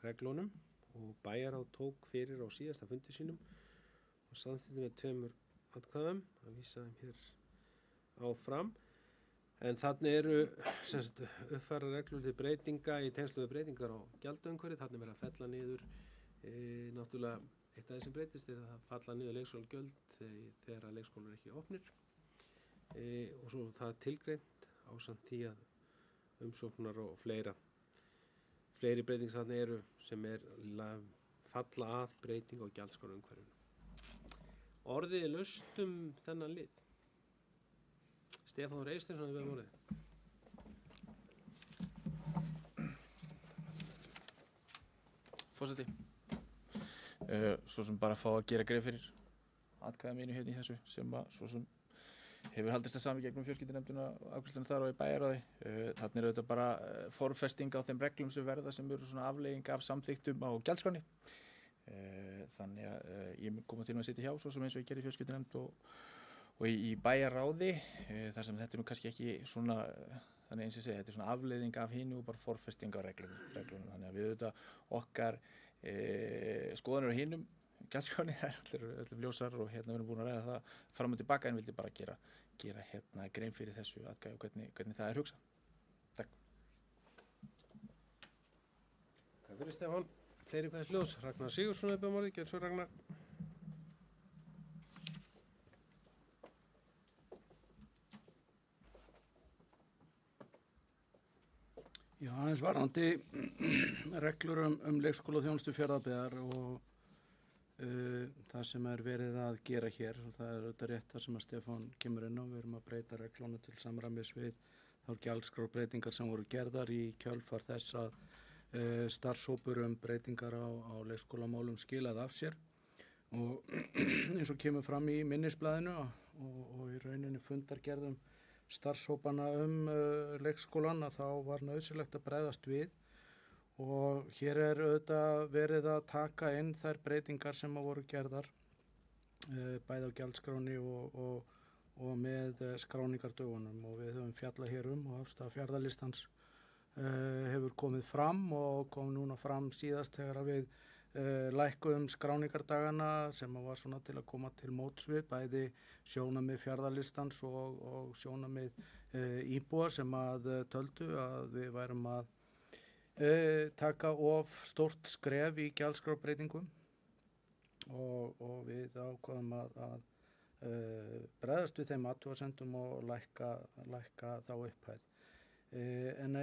reglunum og bæjarráð tók fyrir á síðasta fundi sínum og samþykkti með 2 atkvæðum að vísa þeim hér áfram. En þannig eru uppfæra reglur til breytinga í tengslu við breytingar á gjaldumhverfi, þannig verið að fella niður náttúrulega eitt af þessum breytist er að falla niður leikskólagjöld þegar að leikskólar eru ekki opnir og svo það tilgreint ásamt því að umsóknar og fleiri breyting þannig eru sem falla að breyting á gjaldskráumhverfinu. Orðið laust þennan lið. Stefán Reistinsson við orðið. Forseti. Svo sem bara fá að gera grein fyrir atkvæða mínu hérna í þessu sem að svo sem hefur haldist það sami gegnum fjölskyldunefndina afgreiðsluna þar og í bæjarráði. Þarna auðvitað bara formfesting á þeim reglum sem verða sem eru svona afleiðing af samþykktum á gjaldskránni. Þannig að ég mun koma til að sitja hjá svo sem eins og ég gerði í fjölskyldunefnd og í bæjarráði þar sem þetta nú kannski ekki svona þannig eins og ég segi, þetta svona afleiðing af hinu og bara forfesting á reglum. Þannig að við auðvitað okkar skoðanir á hinum gjaldskránni, það allir ljósar og við erum búin að ræða það fram og tilbaka en vildi bara gera grein fyrir þessu atkvæði og hvernig það hugsað. Takk. Takk fyrir Stefán. Fleiri hvað ljós. Ragnar Sigurðsson upp á morði, gjör svo Ragnar. Já, aðeins varðandi reglur leikskóla og þjónustu Fjarðabyggðar og það sem verið að gera hér. Það auðvitað rétt það sem að Stefán kemur inn á. Við erum að breyta reglunum til samræmis við þá gjaldskrárbreytingar sem voru gerðar í kjölfar þess að starfshópur breytingar á leikskólamálum skilaði af sér. Og eins og kemur fram í minnisblaðinu og í rauninni fundargerðum starfshópana leikskólan að þá var nauðsynlegt að bregðast við og hér auðvitað verið að taka inn þær breytingar sem voru gerðar bæði á gjaldskráni og með skráningardögunum og við höfum fjallað hér og afstaða fjarðalistans hefur komið fram og kom núna fram síðast þegar að við lækkuðum skráningardagana sem var svona til að koma til móts við bæði sjónarmið fjarðalistans og sjónarmið íbúa sem að töldu að við værum að taka of stórt skref í gjaldskrárbreytingum og við ákvaðum að bregðast við þeim athugasemdum og lækka þá upphæð. En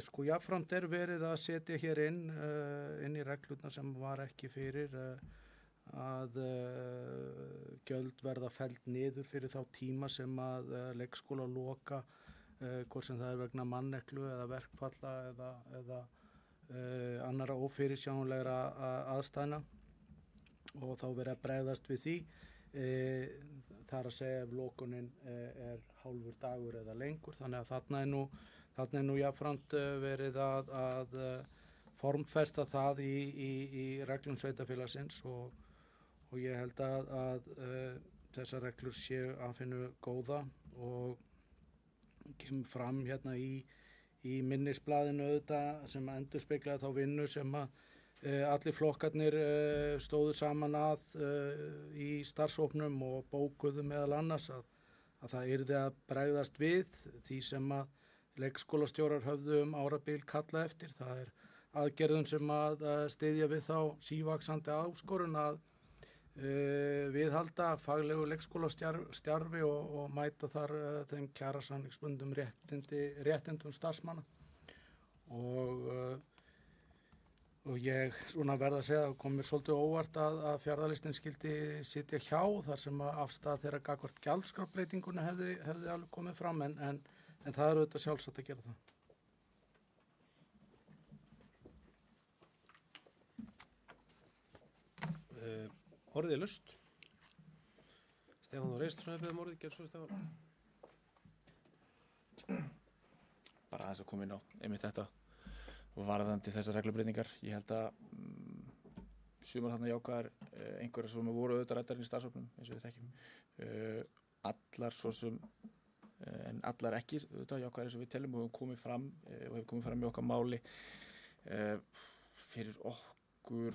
sko jafnframt verið að setja hér inn í reglurnar sem var ekki fyrir gjöld verða felld niður fyrir þá tíma sem að leikskóla loka, hvort sem það er vegna manneklu eða verkfalla eða annara ófyrirsjáanlegra aðstæðna, og þá verið að bregðast við því. Það er að segja ef lokunin er hálfur dagur eða lengur, þannig að þarna er nú jafnframt verið að formfesta það í reglum sveitarfélagsins, og ég held að þessar reglur séu af hinu góða, og kemur fram hérna í minnisblaðinu auðvitað sem endurspeglaði þá vinnu sem að allir flokkarnir stóðu saman að í starfshópnum og bókuðu meðal annars að það yrði að bregðast við því sem að leikskólastjórar höfðu árabil kalla eftir. Það er aðgerðum sem að styðja við þá sívaxandi áskorun að viðhalda faglegu leikskólastarfi og mæta þar þeim kjarasamningsbundum réttindum starfsmanna, og ég svona verð að segja að það kom mér svolítið óvart að Fjarðalistinn skyldi sitja hjá þar sem að afstaða þeirra gagnvart gjaldskrárbreytinguna hefði alveg komið fram, en það er auðvitað sjálfsagt að gera það. Orðið er laust. Stefán Þór Eysteinsson hefur beðið orðið, gerð svo Stefán. Bara aðeins að koma inn á einmitt þetta varðandi þessar reglubreytingar. Ég held að sumar þarna jákvæðar, einhverjar sem voru auðvitað ræddarinn í starfshópnum, eins og við þekkjum. Allar svo sem, en allar ekki auðvitað jákvæðar eins og við teljum, og hefur komið fram í okkar máli fyrir okkur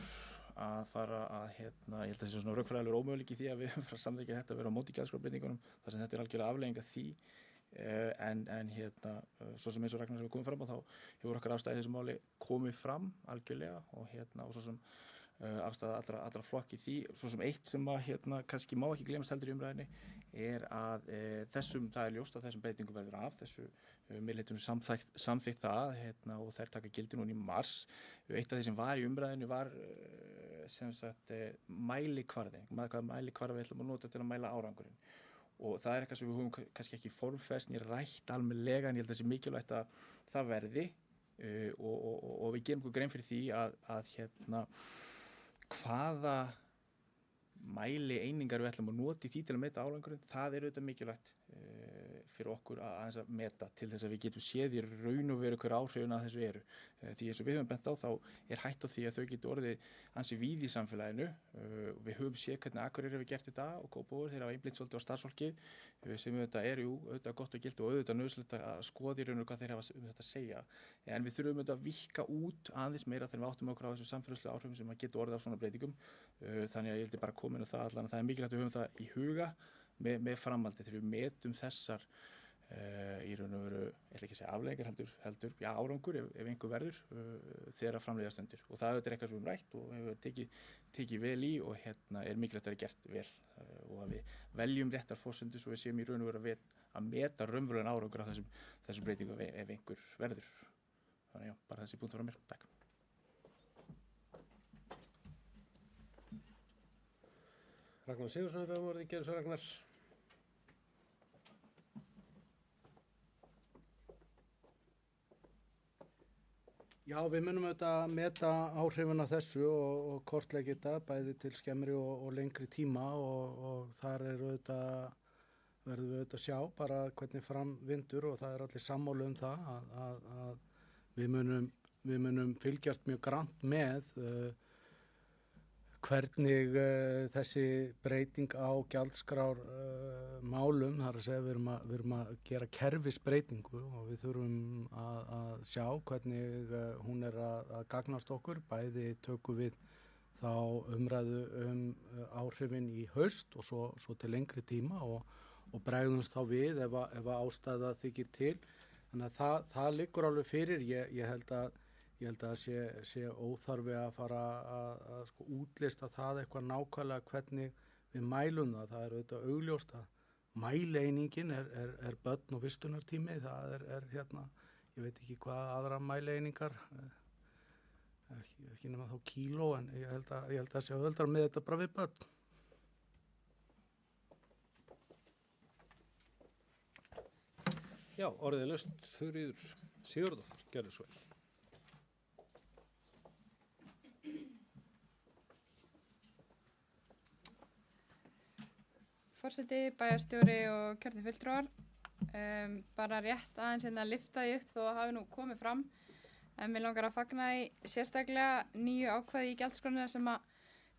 að fara að, ég held að það sé svona rökfræðilegur ómöguleiki í því að við höfum frá samþykkja þetta að vera á móti gjaldskrárbreytingunum, þar sem þetta er algjörlega afleiðing af því, en svo sem eins og Ragnar hefur komið fram, og þá hefur okkar afstæði þessu máli komið fram algjörlega, og svo sem afstæða allra flokki því. Svo sem eitt sem að kannski má ekki gleymast heldur í umræðinni er að það er ljóst að þessum breytingum verður af, þessu meirihlutunum samþykkt það, og þær taka gildi núna í mars. Eitt af því sem var í umræðinu var sem sagt mælikvarði, hvaða mælikvarða við ætlum að nota til að mæla árangurinn. Og það er eitthvað sem við höfum kannski ekki formfest né rætt almennilega, en ég held að það sé mikilvægt að það verði, og við gerum okkur grein fyrir því að hvaða mæli einingar við ætlum að nota í því til að meta árangurinn, það er auðvitað mikilvægt fyrir okkur að aðeins að meta til þess að við getum séð í raun og veru hver áhrifin að þessu eru. Því eins og við höfum bent á, þá er hætt á því að þau getur orðið ansi víð í samfélaginu. Við höfum séð hvernig Akureyri hefur gert þetta og Kópavogur, þeir hafa einblínt svolítið á starfsfólkið, sem auðvitað er auðvitað gott og gilt og auðvitað nauðsynlegt að skoða í raun og hvað þeir hafa þetta að segja. En við þurfum auðvitað að víkka út aðeins meira þegar við áttum okkur á þessu samfélagslegu áhrifum sem getur orðið af svona breytingum. Þannig að ég held bara komin á það allan að það er mikilvægt að við höfum það í huga með framhaldi þegar við metum þessar í raun og veru, ég ætla ekki að segja afleiðingar heldur, já, árangur ef einhver verður þegar framleiða stundir, og það er eitthvað sem við höfum rætt og hefur tekið vel í, og er mikilvægt að það er gert vel, og að við veljum réttar forsendur svo við séum í raun og veru að meta raunverulegan árangur af þessum breytingum ef einhver verður. Þannig já, bara þessi punktur frá mér. Takk. Ragnar Sigurðsson hefur beðið orðið, gerð svo Ragnar. Já, við munum auðvitað meta áhrifin af þessu og kortleggja þetta bæði til skemmri og lengri tíma, og þar verðum við auðvitað að sjá bara hvernig fram vindur, og það er allir sammála um það að við munum fylgjast mjög grannt með hvernig þessi breyting á gjaldskrár málum, þar að segja við erum að gera kerfisbreytingu, og við þurfum að sjá hvernig hún er að gagnast okkur. Bæði tökum við þá umræðu áhrifin í haust og svo til lengri tíma, og bregðumst þá við ef ástæða þykir til. Þannig að það liggur alveg fyrir. Ég held að það sé óþarfi að fara að útlista það eitthvað nákvæmlega hvernig við mælum það. Það er auðvitað augljóst að mælieiningin er börn og vistunartími. Það er ég veit ekki hvað aðra mælieiningar ekki nema þá kíló, en ég held að það sé auðveldara með þetta bara við börn. Já, orðið er laust. Þuríður Sigurðardóttir, gerðu svo vel. Forseti, bæjarstjóri og kjörnir fulltrúar. Bara rétt aðeins að lyfta því upp þó að hafi nú komið fram. En mér langar að fagna í sérstaklega nýju ákvæði í gjaldskránina sem að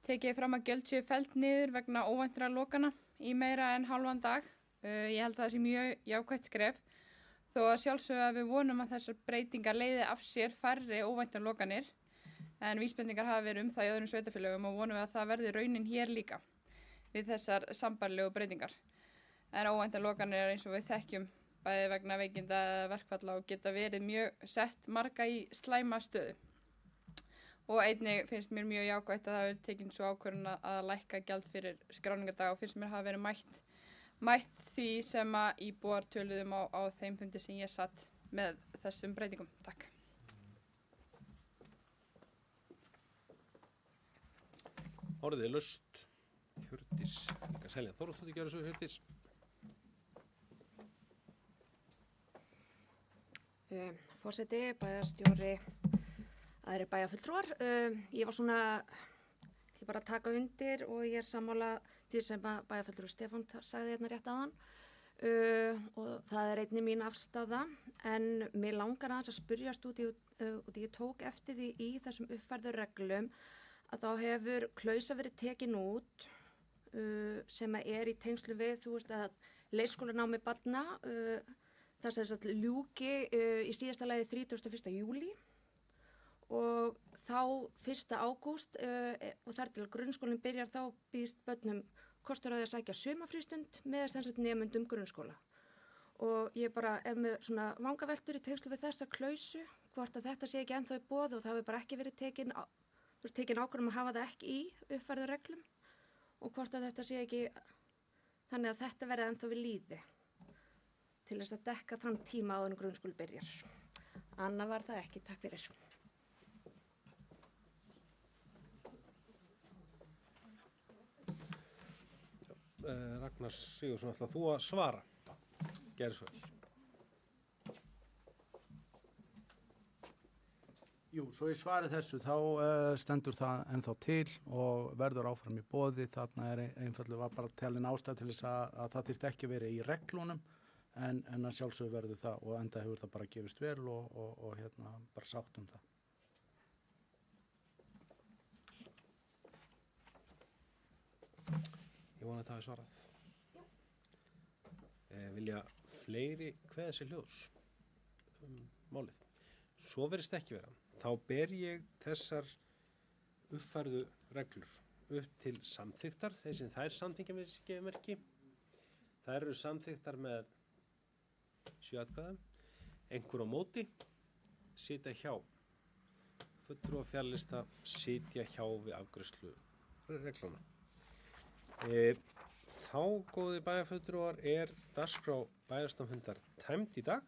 tekið fram að gjöld séu felld niður vegna óvæntra lokana í meira en hálfan dag. Ég held að það sé mjög jákvætt skref. Þó að sjálfsögðu að við vonum að þessar breytingar leiði af sér færri óvæntar lokanir. En vísbendingar hafa verið það í öðrum sveitarfélögum og vonum við að það verði raunin hér líka við þessar sambærilegu breytingar. En óvæntar lokanir eins og við þekkjum bæði vegna veikinda eða verkfalla og geta verið mjög sett marga í slæma stöðu. Og einnig finnst mér mjög jákvætt að það verið tekin svo ákvörðun að lækka gjald fyrir skráningardag og finnst mér hafa verið mætt því sem að íbúar töluðum á þeim fundi sem ég satt með þessum breytingum. Takk. Orðið er laust. Hjördís, líka Selja Þórsdóttir, gerðu svo Hjördís. Forseti, bæjarstjóri, aðrir bæjarfulltrúar. Ég var svona, ég bara að taka undir og ég er sammála því sem bæjarfulltrúi Stefán sagði hérna rétt áðan. Og það er einnig mín afstaða, en mér langar aðeins að spyrjast út í ég tók eftir því í þessum uppfærðu reglum að þá hefur klausa verið tekin út sem er í tengslu við, þú veist, að leikskólanámi barna þar sem sagt ljúki í síðasta lagi 31. júlí og þá 1. ágúst og þar til grunnskólinn byrjar þá býðst börnum kostur á því að sækja sumarfrístund með sem sagt nemendum grunnskóla. Og ég bara er með svona vangaveltur í tengslu við þessa klausu, hvort að þetta sé ekki ennþá í boði og það hefur bara ekki verið tekin ákvörðun að hafa það ekki í uppfærðu reglum og hvort að þetta sé ekki þannig að þetta verði ennþá við lýði til þess að dekka þann tíma áður en grunnskóli byrjar. Annað var það ekki, takk fyrir. Ragnar Sigurðsson, ætlar þú að svara? Gerðu svo vel. Jú, svo í svari þessu þá stendur það ennþá til og verður áfram í boði. Þarna er einfallega var bara talin ástæð til þess að það þyrfti ekki verið í reglunum en að sjálfsögðu verður það og enda hefur það bara gefist vel og hérna bara sátt það. Ég vona að það er svarað. Vilja fleiri kveða sér hljóðs málið. Svo verðist ekki vera. Þá ber ég þessar uppfærðu reglur upp til samþyktar, þeir sem þær samþykkjamerki. Þær eru samþyktar með 7 atkvæðum, einhver á móti, sitja hjá. Fulltrúar fjarlista sitja hjá við afgreiðslu regluna. Þá, góði bæjarfulltrúar, er dagskrá bæjarstjórnarfundar tæmd í dag.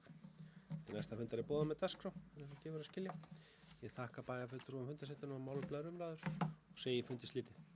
Næsta fundar er boðað með dagskrá, þannig að það gefur að skilja. Ég þakka bæjarfulltrúum fundarsettinu og málefnalegri umræður og segi fundi slítið.